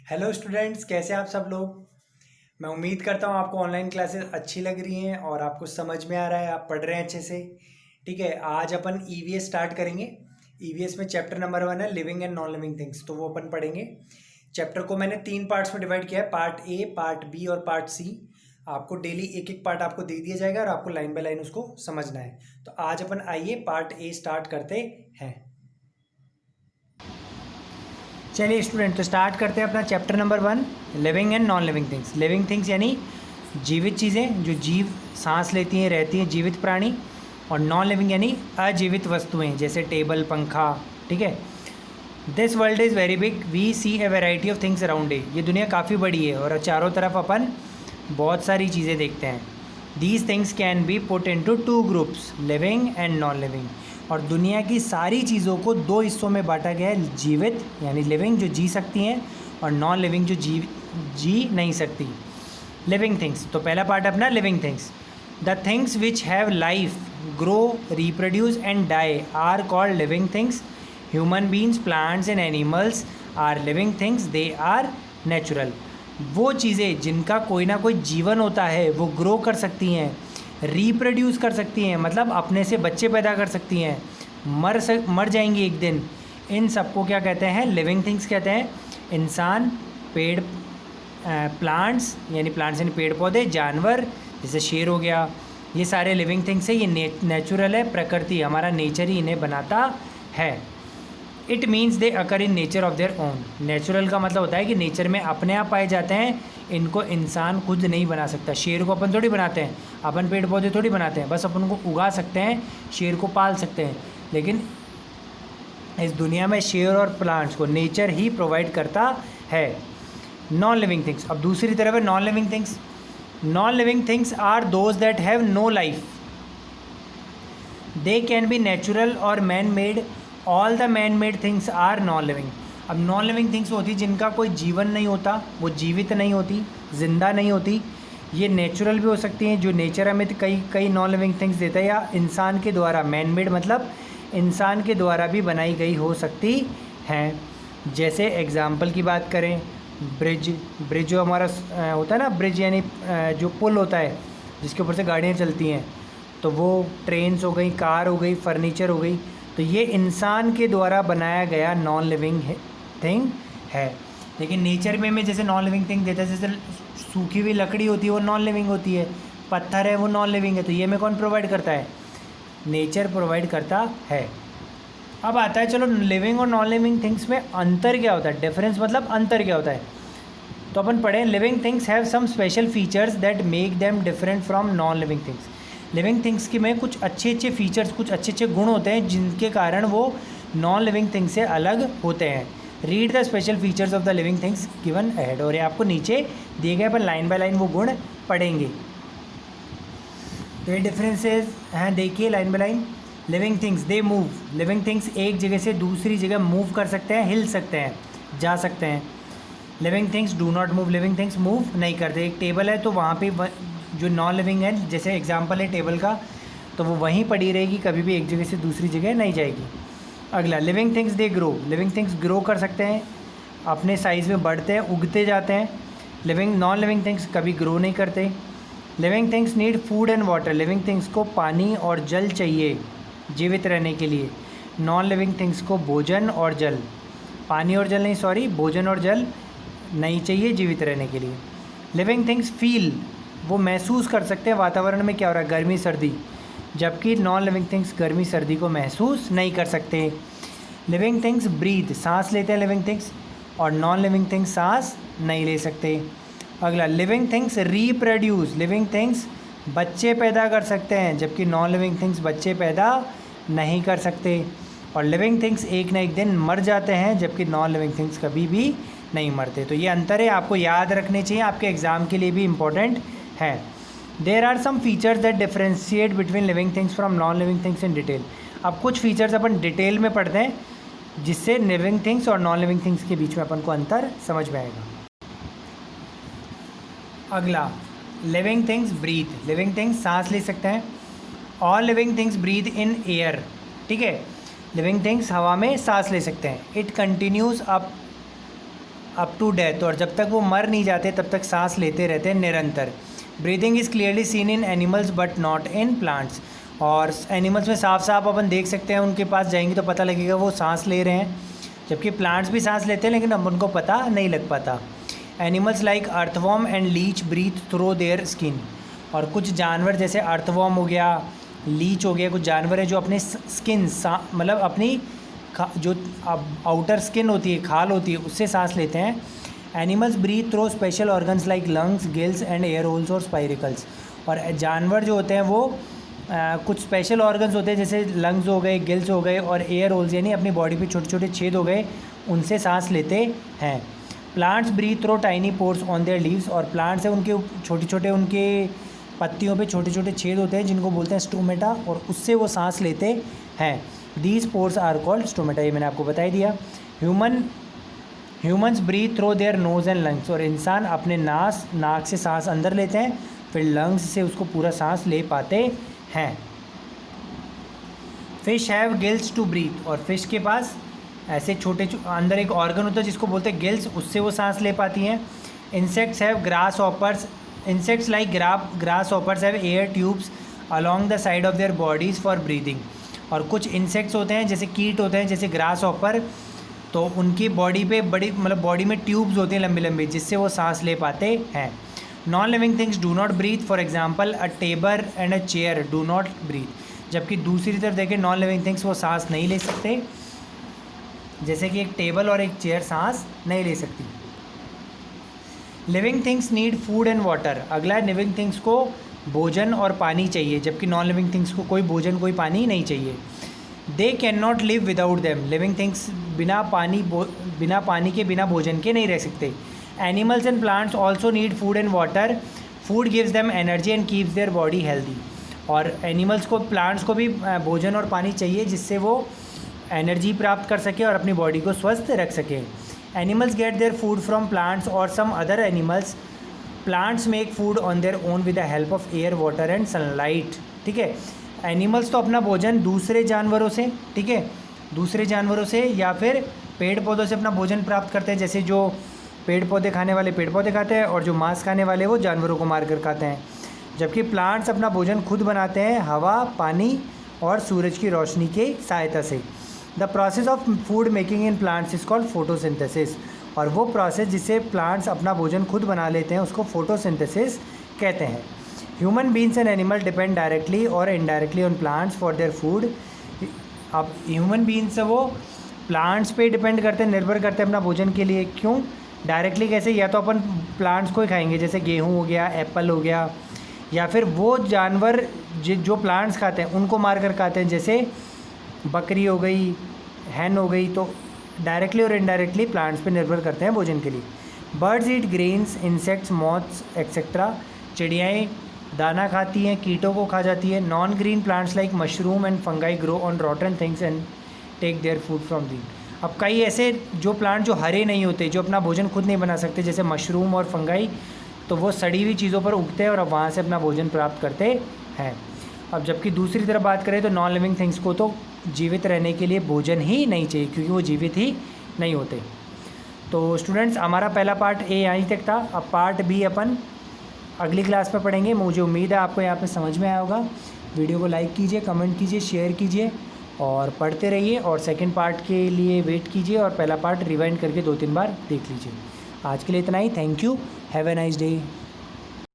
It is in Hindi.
हेलो स्टूडेंट्स, कैसे आप सब लोग। मैं उम्मीद करता हूँ आपको ऑनलाइन क्लासेस अच्छी लग रही हैं और आपको समझ में आ रहा है, आप पढ़ रहे हैं अच्छे से। ठीक है, आज अपन ईवीएस स्टार्ट करेंगे। ईवीएस में चैप्टर नंबर 1 है living and non living things, तो वो अपन पढ़ेंगे। चैप्टर को मैंने 3 पार्ट्स में डिवाइड किया है, पार्ट ए, पार्ट बी और पार्ट सी। आपको डेली एक एक पार्ट आपको दे दिया जाएगा और आपको लाइन बाय लाइन उसको समझना है। तो आज अपन आइए पार्ट ए स्टार्ट करते हैं। चलिए स्टूडेंट, तो स्टार्ट करते हैं अपना chapter number 1, living and non living things. Living things यानी जीवित चीज़ें, जो जीव सांस लेती हैं, रहती हैं, जीवित प्राणी। और नॉन लिविंग यानी अजीवित वस्तुएं, जैसे टेबल, पंखा। ठीक है। This world is very big, we see a variety of things around it. ये दुनिया काफ़ी बड़ी है और चारों तरफ अपन बहुत सारी चीज़ें देखते हैं। These things can be put into 2 groups, living and non living. और दुनिया की सारी चीज़ों को 2 हिस्सों में बांटा गया है, जीवित यानी लिविंग जो जी सकती हैं, और नॉन लिविंग जो जी नहीं सकती। लिविंग थिंग्स, तो पहला पार्ट अपना living things. The things which have life, grow, reproduce and die are called living things. Human beings, plants and animals are living things, they are natural. वो चीज़ें जिनका कोई ना कोई जीवन होता है, वो ग्रो कर सकती हैं, रिप्रोड्यूस कर सकती हैं, मतलब अपने से बच्चे पैदा कर सकती हैं, मर जाएंगी एक दिन। इन सबको क्या कहते हैं? लिविंग थिंग्स कहते हैं। इंसान, पेड़, प्लांट्स यानी पेड़ पौधे, जानवर जैसे शेर हो गया, ये सारे लिविंग थिंग्स है। ये नेचुरल है, प्रकृति, हमारा नेचर ही इन्हें बनाता है। It means they occur in nature of their own. Natural का मतलब होता है कि नेचर में अपने आप पाए जाते हैं, इनको इंसान खुद नहीं बना सकता। शेर को अपन थोड़ी बनाते हैं, अपन पेड़ पौधे थोड़ी बनाते हैं, बस अपन उनको उगा सकते हैं, शेर को पाल सकते हैं। लेकिन इस दुनिया में शेर और प्लांट्स को नेचर ही प्रोवाइड करता है। नॉन लिविंग थिंग्स, अब दूसरी तरफ है non living things. Non living things are those that have no life, they can be natural और man made. All the man made things are non living. अब नॉन लिविंग थिंग्स होती जिनका कोई जीवन नहीं होता, वो जीवित नहीं होती, जिंदा नहीं होती। ये नेचुरल भी हो सकती हैं, जो नेचर हमें कई नॉन लिविंग थिंग्स देता है, या इंसान के द्वारा, मैन मेड मतलब इंसान के द्वारा भी बनाई गई हो सकती हैं। जैसे एग्जाम्पल की बात करें, ब्रिज जो हमारा होता है ना, ब्रिज यानी जो पुल होता है जिसके ऊपर से गाड़ियाँ चलती हैं, तो वो ट्रेन्स हो गई, कार हो गई, फर्नीचर हो गई, तो ये इंसान के द्वारा बनाया गया नॉन लिविंग थिंग है। लेकिन नेचर में जैसे नॉन लिविंग थिंग देता है, जैसे सूखी हुई लकड़ी होती है वो नॉन लिविंग होती है, पत्थर है वो नॉन लिविंग है, तो ये में कौन प्रोवाइड करता है? नेचर प्रोवाइड करता है। अब आता है, चलो लिविंग और नॉन लिविंग थिंग्स में अंतर क्या होता है, डिफरेंस मतलब अंतर क्या होता है। तो अपन पढ़ें, living things have some special features that make them different from non living things. Living things की में कुछ अच्छे फीचर्स, कुछ अच्छे गुण होते हैं जिनके कारण वो नॉन लिविंग थिंग्स से अलग होते हैं। Read the special features of the living things given ahead, और ये आपको नीचे दिए गए, अपन लाइन बाय लाइन वो गुण पढ़ेंगे। तो ये डिफरेंसेस हैं, देखिए line by line. Living things they move, living things एक जगह से दूसरी जगह मूव कर सकते हैं, हिल सकते हैं, जा सकते हैं। Living things do not move, living things move नहीं करते। एक टेबल है तो वहाँ पे जो नॉन लिविंग है, जैसे एग्जांपल है टेबल का, तो वो वहीं पड़ी रहेगी, कभी भी एक जगह से दूसरी जगह नहीं जाएगी। अगला, living things they grow, living things grow कर सकते हैं, अपने साइज़ में बढ़ते हैं, उगते जाते हैं। नॉन लिविंग थिंग्स कभी ग्रो नहीं करते। Living things need food and water, living things को पानी और जल चाहिए जीवित रहने के लिए। नॉन लिविंग थिंग्स को भोजन और जल, पानी और जल नहीं, सॉरी, भोजन और जल नहीं चाहिए जीवित रहने के लिए। लिविंग थिंग्स फील, वो महसूस कर सकते हैं वातावरण में क्या हो रहा है, गर्मी सर्दी, जबकि नॉन लिविंग थिंग्स गर्मी सर्दी को महसूस नहीं कर सकते। लिविंग थिंग्स ब्रीथ, सांस लेते हैं लिविंग थिंग्स, और नॉन लिविंग थिंग्स सांस नहीं ले सकते। अगला, living things reproduce, living things बच्चे पैदा कर सकते हैं, जबकि नॉन लिविंग थिंग्स बच्चे पैदा नहीं कर सकते। और लिविंग थिंग्स एक ना एक दिन मर जाते हैं, जबकि नॉन लिविंग थिंग्स कभी भी नहीं मरते। तो ये अंतर है, आपको याद रखने चाहिए, आपके एग्ज़ाम के लिए भी इम्पोर्टेंट है। There are some features that differentiate between living things from non living things in detail. अब कुछ फीचर्स अपन डिटेल में पढ़ते हैं, जिससे लिविंग थिंग्स और नॉन लिविंग थिंग्स के बीच में अपन को अंतर समझ में आएगा। अगला, living things breathe, living things सांस ले सकते हैं। All living things breathe in air, ठीक है, लिविंग थिंग्स हवा में सांस ले सकते हैं। It continues up up to death, और जब तक वो मर नहीं जाते तब तक सांस लेते रहते हैं निरंतर। Breathing is clearly seen in animals but not in plants. और एनिमल्स में साफ साफ अपन देख सकते हैं, उनके पास जाएंगे तो पता लगेगा वो सांस ले रहे हैं, जबकि प्लांट्स भी सांस लेते हैं लेकिन अब उनको पता नहीं लग पाता। Animals like earthworm and leech breathe through their skin. और कुछ जानवर जैसे अर्थवॉर्म हो गया, लीच हो गया, कुछ जानवर है जो अपने स्किन मतलब अपनी जो आउटर स्किन होती है, खाल होती है, उससे सांस लेते हैं। Animals breathe through special organs like lungs, gills and air holes और स्पाइरिकल्स। और जानवर जो होते हैं वो कुछ स्पेशल ऑर्गन्स होते हैं, जैसे लंग्स हो गए, गिल्स हो गए और एयर होल्स, यानी अपनी बॉडी पे छोटे छोटे छेद हो गए, उनसे सांस लेते हैं। Plants breathe through tiny pores on their leaves. और प्लांट्स है उनके छोटे छोटे, उनके पत्तियों पे छोटे छोटे छेद होते हैं जिनको बोलते हैं स्टोमेटा, और उससे वो सांस लेते हैं। These pores are called stomata, ये मैंने आपको बता ही दिया। Humans breathe through their nose and lungs. और इंसान अपने नाक से सांस अंदर लेते हैं, फिर लंग्स से उसको पूरा सांस ले पाते हैं। Fish have gills to breathe. और फिश के पास ऐसे छोटे अंदर एक ऑर्गन होता है जिसको बोलते हैं गिल्स, उससे वो सांस ले पाती हैं। Insects have grass hoppers. Insects like grass hoppers have air tubes along the side of their bodies for breathing. और कुछ इंसेक्ट्स होते हैं, जैसे कीट होते हैं, जैसे ग्रास हॉपर, तो उनकी बॉडी पे बड़ी मतलब बॉडी में ट्यूब्स होती हैं लंबी लंबी, जिससे वो सांस ले पाते हैं। Non living things do not breathe. For example a table and a chair do not breathe. जबकि दूसरी तरफ देखें नॉन लिविंग थिंग्स वो सांस नहीं ले सकते, जैसे कि एक टेबल और एक चेयर सांस नहीं ले सकती। Living things need food and water. अगला लिविंग थिंग्स को भोजन और पानी चाहिए, जबकि नॉन लिविंग थिंग्स को कोई भोजन कोई पानी नहीं चाहिए। They can not live without them. Living things बिना पानी के बिना भोजन के नहीं रह सकते। Animals and plants also need food and water. Food gives them energy and keeps their body healthy. और एनिमल्स को, प्लांट्स को भी भोजन और पानी चाहिए, जिससे वो एनर्जी प्राप्त कर सके और अपनी बॉडी को स्वस्थ रख सके। Animals get their food from plants और some other animals. Plants make food on their own with the help of air, water and sunlight. ठीक है, एनिमल्स तो अपना भोजन दूसरे जानवरों से, ठीक है, दूसरे जानवरों से या फिर पेड़ पौधों से अपना भोजन प्राप्त करते हैं। जैसे जो पेड़ पौधे खाने वाले पेड़ पौधे खाते हैं, और जो मांस खाने वाले वो जानवरों को मार कर खाते हैं। जबकि प्लांट्स अपना भोजन खुद बनाते हैं हवा, पानी और सूरज की रोशनी की सहायता से। The process of food making in plants is called photosynthesis. और वो प्रोसेस जिससे प्लांट्स अपना भोजन खुद बना लेते हैं उसको फोटोसिंथेसिस कहते हैं। Human beings and animal depend directly और indirectly on plants for their food. अब ह्यूमन बींग्स वो प्लांट्स पे डिपेंड करते हैं, निर्भर करते हैं अपना भोजन के लिए। क्यों? डायरेक्टली कैसे? या तो अपन प्लांट्स को ही खाएंगे, जैसे गेहूँ हो गया, एप्पल हो गया, या फिर वो जानवर जो प्लांट्स खाते हैं उनको मार कर खाते हैं, जैसे बकरी हो गई, हैन हो गई। तो डायरेक्टली और इनडायरेक्टली प्लांट्स पे निर्भर करते हैं भोजन के लिए। Birds eat grains, insects, moths etcetera. चिड़ियाएँ दाना खाती हैं, कीटों को खा जाती है। Non green plants like mushroom and fungi grow on rotten things and take their food from the. अब कई ऐसे जो प्लांट जो हरे नहीं होते, जो अपना भोजन खुद नहीं बना सकते, जैसे मशरूम और फंगाई, तो वो सड़ी हुई चीज़ों पर उगते हैं और अब वहाँ से अपना भोजन प्राप्त करते हैं। अब जबकि दूसरी तरफ बात करें तो नॉन लिविंग थिंग्स को तो जीवित रहने के लिए भोजन ही नहीं चाहिए, क्योंकि वो जीवित ही नहीं होते। तो स्टूडेंट्स, हमारा पहला पार्ट ए यहीं तक था। अब पार्ट बी अपन अगली क्लास में पढ़ेंगे। मुझे उम्मीद है आपको यहाँ पे समझ में आया होगा। वीडियो को लाइक कीजिए, कमेंट कीजिए, शेयर कीजिए और पढ़ते रहिए। और सेकंड पार्ट के लिए वेट कीजिए और पहला पार्ट रिवाइंड करके 2-3 बार देख लीजिए। आज के लिए इतना ही। Thank you. Have a nice day.